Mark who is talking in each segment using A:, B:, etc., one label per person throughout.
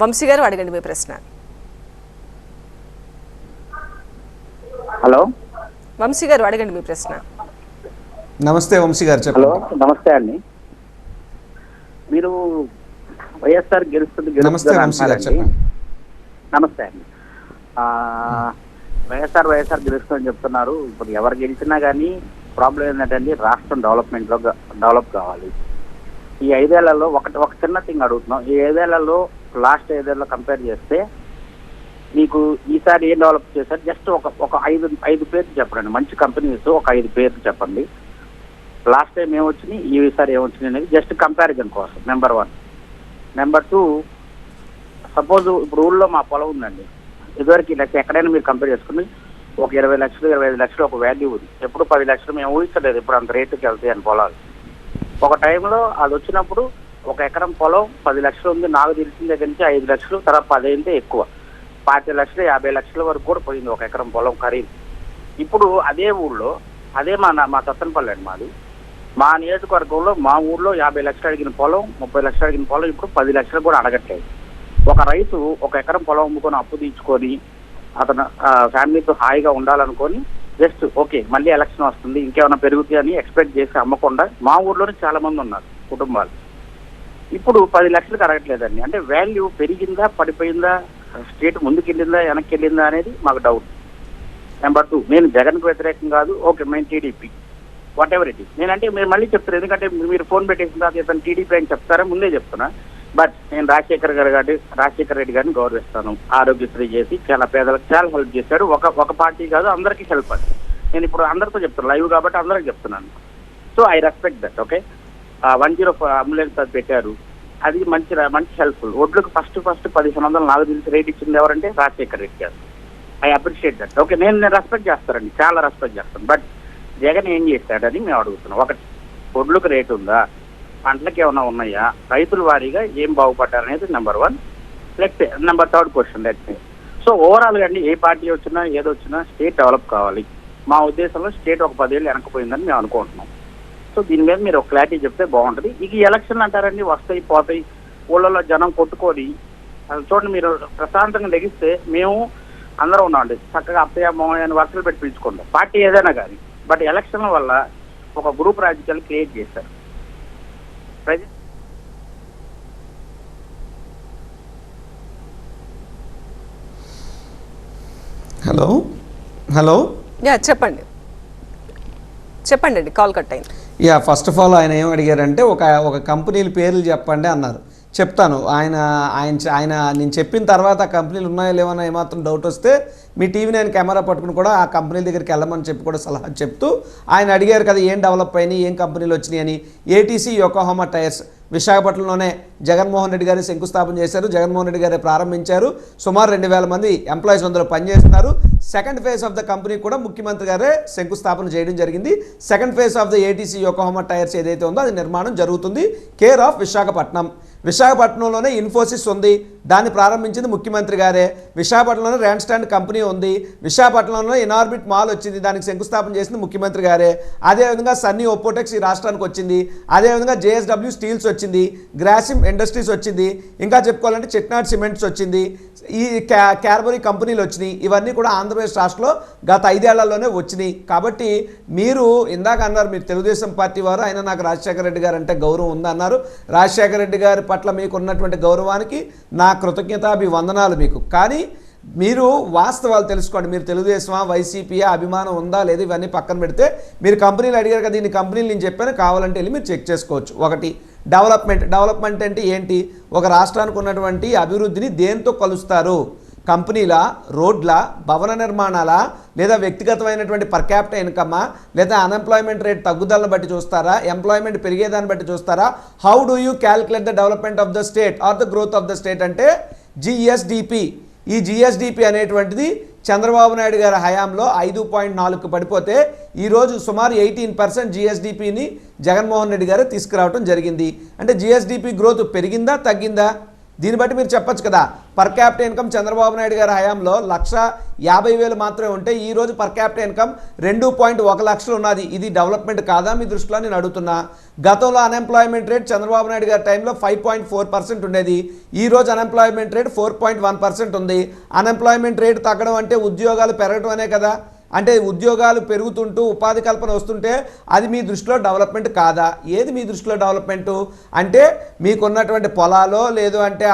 A: వంశీ గారు అడగండి మీ ప్రశ్న.
B: హలో
A: వంశీ గారు అడగండి మీ ప్రశ్న.
C: నమస్తే వంశీ గారు,
B: హలో
C: చెప్పండి.
B: నమస్తే అండి. మీరు వైఎస్ఆర్ గెలుస్తుంది
C: నమస్తే వంశీ గారు, చెప్పండి.
B: నమస్తే అండి. వైఎస్ఆర్ గెలుస్తుందని చెప్తున్నారు. ఇప్పుడు ఎవరు గెలిచినా కానీ ప్రాబ్లం ఏంటంటే రాష్ట్రం డెవలప్ కావాలి. ఈ 5 ఏళ్లలో ఒక చిన్న థింగ్ అడుగుతున్నాం. ఈ 5 ఏళ్లలో లాస్ట్ 5 ఏళ్ళలో కంపేర్ చేస్తే మీకు ఈసారి ఏం డెవలప్ చేశారు? జస్ట్ ఒక ఐదు పేర్లు చెప్పండి. మంచి కంపెనీస్ ఒక 5 పేర్లు చెప్పండి. లాస్ట్ టైం ఏమొచ్చినాయి, ఈసారి ఏమొచ్చినాయి అనేది జస్ట్ కంపారిజన్ కోసం. నెంబర్ 1. నెంబర్ 2, సపోజ్ ఇప్పుడు ఊళ్ళో మా పొలం ఉందండి. ఇదివరకు ఎక్కడైనా మీరు కంపేర్ చేసుకుని ఒక 20 లక్షలు 25 లక్షలు ఒక వాల్యూ ఉంది. ఎప్పుడు 10 లక్షలు మేము ఊహించలేదు ఇప్పుడు అంత రేటుకి వెళ్తాయి అని పొలాలు. ఒక టైంలో అది వచ్చినప్పుడు ఒక ఎకరం పొలం 10 లక్షలు ఉంది. నాకు తెలిసిన దగ్గర నుంచి 5 లక్షలు, తర్వాత 10 అయితే ఎక్కువ 25 లక్షలు 50 లక్షల వరకు కూడా పోయింది ఒక ఎకరం పొలం ఖరీదు. ఇప్పుడు అదే ఊళ్ళో అదే మా సత్తనపల్లి అండి మాది. మా నియోజకవర్గంలో మా ఊళ్ళో 50 లక్షలు అడిగిన పొలం 30 లక్షలు అడిగిన పొలం ఇప్పుడు 10 లక్షలు కూడా అడగట్లేదు. ఒక రైతు ఒక ఎకరం పొలం అమ్ముకొని అప్పు తీర్చుకొని అతను ఫ్యామిలీతో హాయిగా ఉండాలనుకొని జస్ట్ ఓకే మళ్ళీ ఎలక్షన్ వస్తుంది ఇంకేమైనా పెరుగుతాయి అని ఎక్స్పెక్ట్ చేసి అమ్మకుండా మా ఊర్లోనే చాలా మంది ఉన్నారు కుటుంబాలు. ఇప్పుడు 10 లక్షలకు అడగట్లేదండి. అంటే వాల్యూ పెరిగిందా పడిపోయిందా, స్టేట్ ముందుకెళ్ళిందా వెనక్కి వెళ్ళిందా అనేది మాకు డౌట్. నెంబర్ 2, నేను జగన్కు వ్యతిరేకం కాదు. ఓకే మేము TDP what ever it is. నేనంటే మీరు మళ్ళీ చెప్తారు, ఎందుకంటే మీరు ఫోన్ పెట్టేసిన తర్వాత ఇతను టీడీపీ అని చెప్తారా ముందే చెప్తున్నా. బట్ నేను రాజశేఖర్ రెడ్డి గారిని గౌరవిస్తాను. ఆరోగ్యశ్రీ చేసి చాలా పేదలకు చాలా హెల్ప్ చేశాడు. ఒక పార్టీ కాదు అందరికీ హెల్ప్ అది. నేను ఇప్పుడు అందరితో చెప్తాను లైవ్ కాబట్టి అందరికి చెప్తున్నాను. So I respect that. Okay 104 ambulance అది పెట్టారు, అది మంచి హెల్ప్ఫుల్. ఒడ్లకు ఫస్ట్ 1500 నాకు తెలిసి రేట్ ఇచ్చింది ఎవరంటే రాజశేఖర్ రెడ్డి గారు. I appreciate that. ఓకే నేను రెస్పెక్ట్ చేస్తానండి, చాలా రెస్పెక్ట్ చేస్తాను. బట్ జగన్ ఏం చేశాడని మేము అడుగుతున్నాం. ఒకటి, ఒడ్లకు రేటు ఉందా, పంటలకు ఏమైనా ఉన్నాయా, రైతుల వారీగా ఏం బాగుపడ్డారనేది నెంబర్ 1. Number 3 question. సో ఓవరాల్గా అండి ఏ పార్టీ వచ్చినా ఏదొచ్చినా స్టేట్ డెవలప్ కావాలి. మా ఉద్దేశంలో స్టేట్ ఒక 10 ఏళ్ళు వెనకపోయిందని మేము అనుకుంటున్నాం. సో దీని మీద మీరు ఒక క్లారిటీ చెప్తే బాగుంటుంది. ఇక ఎలక్షన్లు అంటారండి, వస్తాయి పోతాయి, ఊళ్ళలో జనం కొట్టుకొని చూడండి. మీరు ప్రశాంతంగా లెగిస్తే మేము అందరూ ఉన్నామండి, చక్కగా అత్తయ్య మామయ్య అని వర్షాలు పెట్టి పిలుచుకుంటాం పార్టీ ఏదైనా కానీ. బట్ ఎలక్షన్ల వల్ల ఒక గ్రూప్ రాజకీయాలు క్రియేట్ చేశారు.
C: హలో హలో
A: చెప్పండి అండి, కాల్ కట్ అయింది.
C: ఫస్ట్ ఆఫ్ ఆల్ ఆయన ఏం అడిగారంటే ఒక కంపెనీల పేర్లు చెప్పండి అన్నారు. చెప్తాను. ఆయన నేను చెప్పిన తర్వాత ఆ కంపెనీలు ఉన్నాయో లేవన్నా ఏమాత్రం డౌట్ వస్తే మీ టీవీ9 కెమెరా పట్టుకుని కూడా ఆ కంపెనీల దగ్గరికి వెళ్ళమని చెప్పి కూడా సలహా చెప్తూ ఆయన అడిగారు కదా ఏం డెవలప్ అయినాయి, ఏం కంపెనీలు వచ్చినాయి అని. ఏటీసీ యోకోహామా టైర్స్ విశాఖపట్నంలోనే జగన్మోహన్ రెడ్డి గారు శంకుస్థాపన చేశారు. జగన్మోహన్ రెడ్డి గారే ప్రారంభించారు. సుమారు 2000 మంది ఎంప్లాయీస్ అందులో పనిచేస్తున్నారు. Second phase of the company కూడా ముఖ్యమంత్రి గారే శంకుస్థాపన చేయడం జరిగింది. Second phase of the ATC Yokohama tyres ఏదైతే ఉందో అది నిర్మాణం జరుగుతుంది. కేర్ ఆఫ్ విశాఖపట్నంలోనే ఇన్ఫోసిస్ ఉంది, దాన్ని ప్రారంభించింది ముఖ్యమంత్రి గారే. విశాఖపట్నంలోనే ర్యాండ్ స్టాండ్ కంపెనీ ఉంది. విశాఖపట్నంలో ఇనార్బిట్ మాల్ వచ్చింది, దానికి శంకుస్థాపన చేసింది ముఖ్యమంత్రి గారే. అదేవిధంగా సన్నీ ఒప్పోటెక్స్ ఈ రాష్ట్రానికి వచ్చింది. అదేవిధంగా జేఎస్డబ్ల్యూ స్టీల్స్ వచ్చింది, గ్రాసిమ్ ఇండస్ట్రీస్ వచ్చింది, ఇంకా చెప్పుకోవాలంటే చెట్నాడ్ సిమెంట్స్ వచ్చింది, ఈ క్యాడ్బరీ కంపెనీలు వచ్చినాయి. ఇవన్నీ కూడా ఆంధ్రప్రదేశ్ రాష్ట్రంలో గత 5 ఏళ్లలోనే వచ్చినాయి. కాబట్టి మీరు ఇందాక అన్నారు మీరు తెలుగుదేశం పార్టీ వారు, అయినా నాకు రాజశేఖర రెడ్డి గారు అంటే గౌరవం ఉందన్నారు. రాజశేఖర రెడ్డి గారి పట్ల మీకు ఉన్నటువంటి గౌరవానికి నా కృతజ్ఞతాభివందనాలు మీకు. కానీ మీరు వాస్తవాలు తెలుసుకోండి. మీరు తెలుగుదేశమా వైసీపీయా అభిమానం ఉందా లేదా ఇవన్నీ పక్కన పెడితే మీరు కంపెనీలు అడిగారు కదా, ఇన్ని కంపెనీలు నేను చెప్పాను, కావాలంటే వెళ్ళి మీరు చెక్ చేసుకోవచ్చు. ఒకటి డెవలప్మెంట్ అంటే ఏంటి? ఒక రాష్ట్రానికి ఉన్నటువంటి అభివృద్ధిని దేంతో కొలుస్తారు? కంపెనీల, రోడ్ల, భవన నిర్మాణాల, లేదా వ్యక్తిగతమైనటువంటి పర్ క్యాపిటల్ ఇన్కమా, లేదా అన్ఎంప్లాయ్మెంట్ రేట్ తగ్గుదలను బట్టి చూస్తారా, ఎంప్లాయ్మెంట్ పెరిగేదాన్ని బట్టి చూస్తారా? How do you calculate the development of the state or the growth of the state అంటే జిఎస్డిపి. ఈ జిఎస్డిపి అనేటువంటిది చంద్రబాబు నాయుడు గారి హయాంలో 5.4కు పడిపోతే ఈరోజు సుమారు 18% జిఎస్డిపిని జగన్మోహన్ రెడ్డి గారు తీసుకురావడం జరిగింది. అంటే జిఎస్డిపి గ్రోత్ పెరిగిందా తగ్గిందా? దీన్ని బట్టి మీరు చెప్పొచ్చు కదా, per capital income Chandrababu Naidu గారి హయాంలో 1,50,000 మాత్రమే ఉంటే ఈ రోజు పర్ క్యాపిటల్ ఇన్కమ్ 2.1 లక్షలు ఉన్నది. ఇది డెవలప్మెంట్ కాదా మీ దృష్టిలో నేను అడుగుతున్నా. గతంలో అన్ఎంప్లాయ్మెంట్ రేట్ చంద్రబాబు నాయుడు గారి టైంలో 5.4% ఉండేది. ఈ రోజు అన్ఎంప్లాయ్మెంట్ రేట్ 4.1% ఉంది. అన్ఎంప్లాయ్మెంట్ రేట్ తగ్గడం అంటే ఉద్యోగాలు పెరగడం అనే కదా. అంటే ఉద్యోగాలు పెరుగుతుంటూ ఉపాధి కల్పన వస్తుంటే అది మీ దృష్టిలో డెవలప్మెంట్ కాదా? ఏది మీ దృష్టిలో డెవలప్మెంటు? అంటే మీకున్నటువంటి పొలాలో లేదు అంటే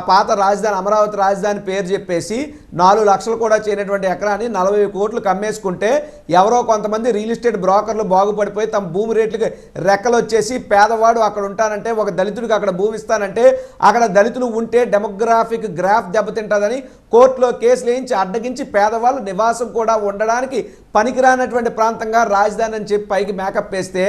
C: పాత రాజధాని అమరావతి రాజధాని పేరు చెప్పేసి 4 లక్షలు కూడా చేయనటువంటి ఎకరాన్ని 40 కోట్లు కమ్మేసుకుంటే ఎవరో కొంతమంది రియల్ ఎస్టేట్ బ్రోకర్లు బాగుపడిపోయి తమ భూమి రేట్లకి రెక్కలు వచ్చేసి పేదవాడు అక్కడ ఉంటానంటే ఒక దళితుడికి అక్కడ భూమి ఇస్తానంటే అక్కడ దళితులు ఉంటే డెమోగ్రాఫిక్ గ్రాఫ్ దెబ్బతింటుందని కోర్టులో కేసులు వేయించి అడ్డగించి పేదవాళ్ళు నివాసం కూడా ఉండడానికి పనికిరానటువంటి ప్రాంతంగా రాజధాని అని చెప్పి పైకి మేకప్ వేస్తే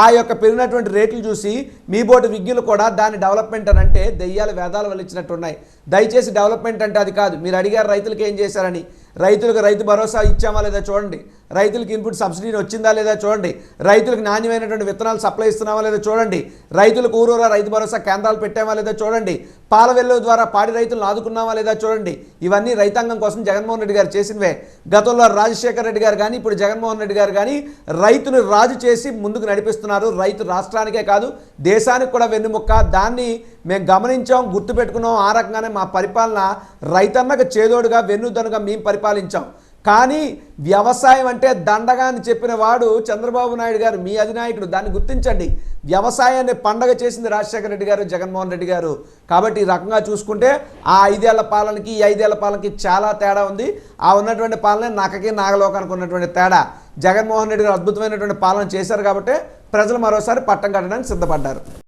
C: ఆ యొక్క పెరిగినటువంటి రేట్లు చూసి మీ బోటి విజ్ఞులు కూడా దాన్ని డెవలప్మెంట్ అని అంటే దెయ్యాలు వేదాలు వల్లించినట్టున్నాయి. దయచేసి డెవలప్మెంట్ అంటే అది కాదు. మీరు అడిగారు రైతులకు ఏం చేశారని. రైతులకు రైతు భరోసా ఇచ్చామా లేదా చూడండి. రైతులకు ఇన్పుట్ సబ్సిడీ వచ్చిందా లేదా చూడండి. రైతులకు నాణ్యమైనటువంటి విత్తనాలు సప్లై ఇస్తున్నామా లేదా చూడండి. రైతులకు ఊరూరా రైతు భరోసా కేంద్రాలు పెట్టామా లేదా చూడండి. పాల వెల్లువ ద్వారా పాడి రైతులను ఆదుకున్నామా లేదా చూడండి. ఇవన్నీ రైతాంగం కోసం జగన్మోహన్ రెడ్డి గారు చేసినవే. గతంలో రాజశేఖర రెడ్డి గారు కానీ ఇప్పుడు జగన్మోహన్ రెడ్డి గారు కానీ రైతును రాజు చేసి ముందుకు నడిపిస్తున్నారు. రైతు రాష్ట్రానికే కాదు దేశానికి కూడా వెన్నుముక్క. దాన్ని మేము గమనించాం, గుర్తుపెట్టుకున్నాం. ఆ రకంగానే మా పరిపాలన రైతన్నకు చేదోడుగా వెన్నుదనుగా మేము పరిపాలించాం. కానీ వ్యవసాయం అంటే దండగా అని చెప్పిన వాడు చంద్రబాబు నాయుడు గారు, మీ అధినాయకుడు. దాన్ని గుర్తించండి. వ్యవసాయాన్ని పండగ చేసింది రాజశేఖర రెడ్డి గారు, జగన్మోహన్ రెడ్డి గారు. కాబట్టి ఈ రకంగా చూసుకుంటే ఆ 5 ఏళ్ల పాలనకి ఈ 5 ఏళ్ల పాలనకి చాలా తేడా ఉంది. ఆ ఉన్నటువంటి పాలన నక్కకి నాగలోకానికి ఉన్నటువంటి తేడా. జగన్మోహన్ రెడ్డి గారు అద్భుతమైనటువంటి పాలన చేశారు కాబట్టి ప్రజలు మరోసారి పట్టం కట్టడానికి సిద్ధపడ్డారు.